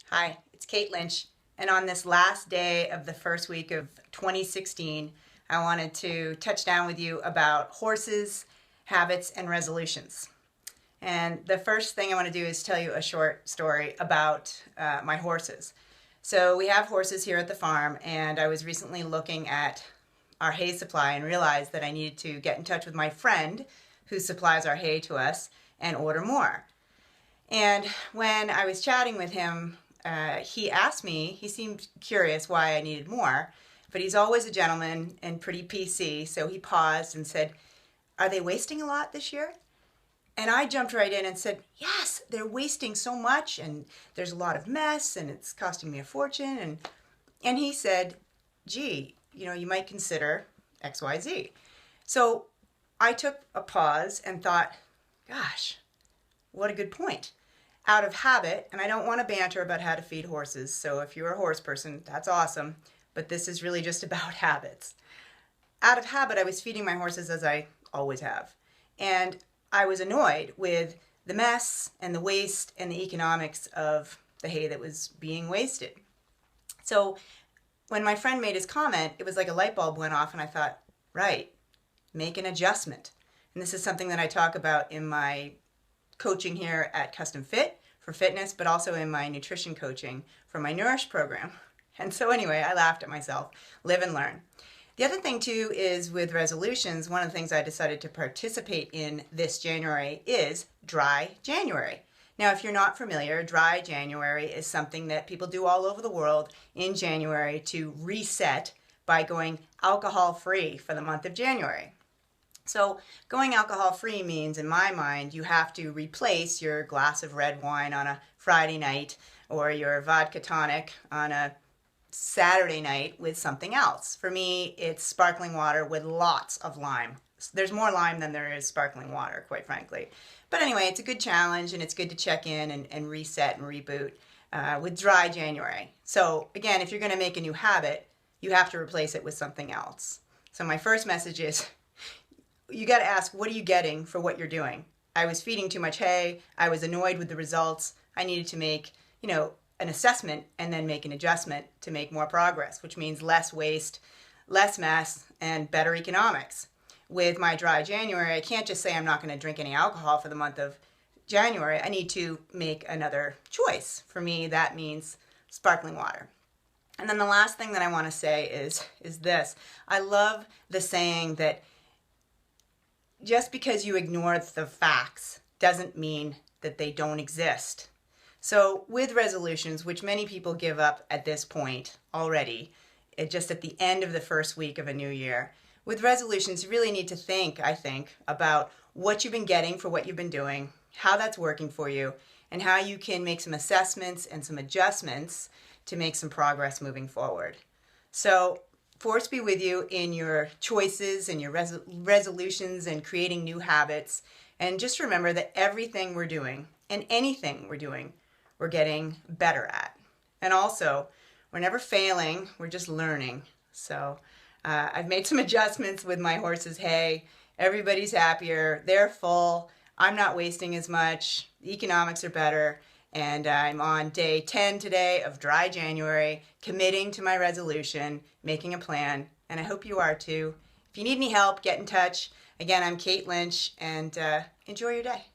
Hi, it's Kate Lynch, and on this last day of the first week of 2016, I wanted to touch down with you about horses, habits, and resolutions. And the first thing I want to do is tell you a short story about my horses. So we have horses here at the farm, and I was recently looking at our hay supply and realized that I needed to get in touch with my friend who supplies our hay to us and order more. And when I was chatting with him, he asked me, he seemed curious why I needed more, but he's always a gentleman and pretty PC, so he paused and said, "Are they wasting a lot this year?" And I jumped right in and said, "Yes, they're wasting so much, and there's a lot of mess, and it's costing me a fortune." And he said, "Gee, you might consider XYZ." So I took a pause and thought, gosh, what a good point. Out of habit, and I don't want to banter about how to feed horses, so if you're a horse person, that's awesome, but this is really just about habits. Out of habit, I was feeding my horses as I always have, and I was annoyed with the mess and the waste and the economics of the hay that was being wasted. So when my friend made his comment, it was like a light bulb went off, and I thought, right, make an adjustment. And this is something that I talk about in my coaching here at Custom Fit for fitness, but also in my nutrition coaching for my Nourish program. And so anyway, I laughed at myself. Live and learn. The other thing too is with resolutions, one of the things I decided to participate in this January is Dry January. Now, if you're not familiar, Dry January is something that people do all over the world in January to reset by going alcohol-free for the month of January. So going alcohol-free means, in my mind, you have to replace your glass of red wine on a Friday night or your vodka tonic on a Saturday night with something else. For me, it's sparkling water with lots of lime. There's more lime than there is sparkling water, quite frankly. But anyway, it's a good challenge, and it's good to check in and reset and reboot with Dry January. So again, if you're going to make a new habit, you have to replace it with something else. So my first message is, you got to ask, what are you getting for what you're doing? I was feeding too much hay. I was annoyed with the results. I needed to make, an assessment and then make an adjustment to make more progress, which means less waste, less mess, and better economics. With my Dry January, I can't just say I'm not going to drink any alcohol for the month of January. I need to make another choice. For me, that means sparkling water. And then the last thing that I want to say is this. I love the saying that just because you ignore the facts doesn't mean that they don't exist. So with resolutions, which many people give up at this point already, just at the end of the first week of a new year, with resolutions, you really need to think, I think, about what you've been getting for what you've been doing, how that's working for you, and how you can make some assessments and some adjustments to make some progress moving forward. So Force be with you in your choices and your resolutions and creating new habits. And just remember that everything we're doing and anything we're doing, we're getting better at. And also, we're never failing, we're just learning. So I've made some adjustments with my horses' hay. Everybody's happier, they're full, I'm not wasting as much, the economics are better. And I'm on day 10 today of Dry January, committing to my resolution, making a plan, and I hope you are too. If you need any help, get in touch. Again, I'm Kate Lynch, and enjoy your day.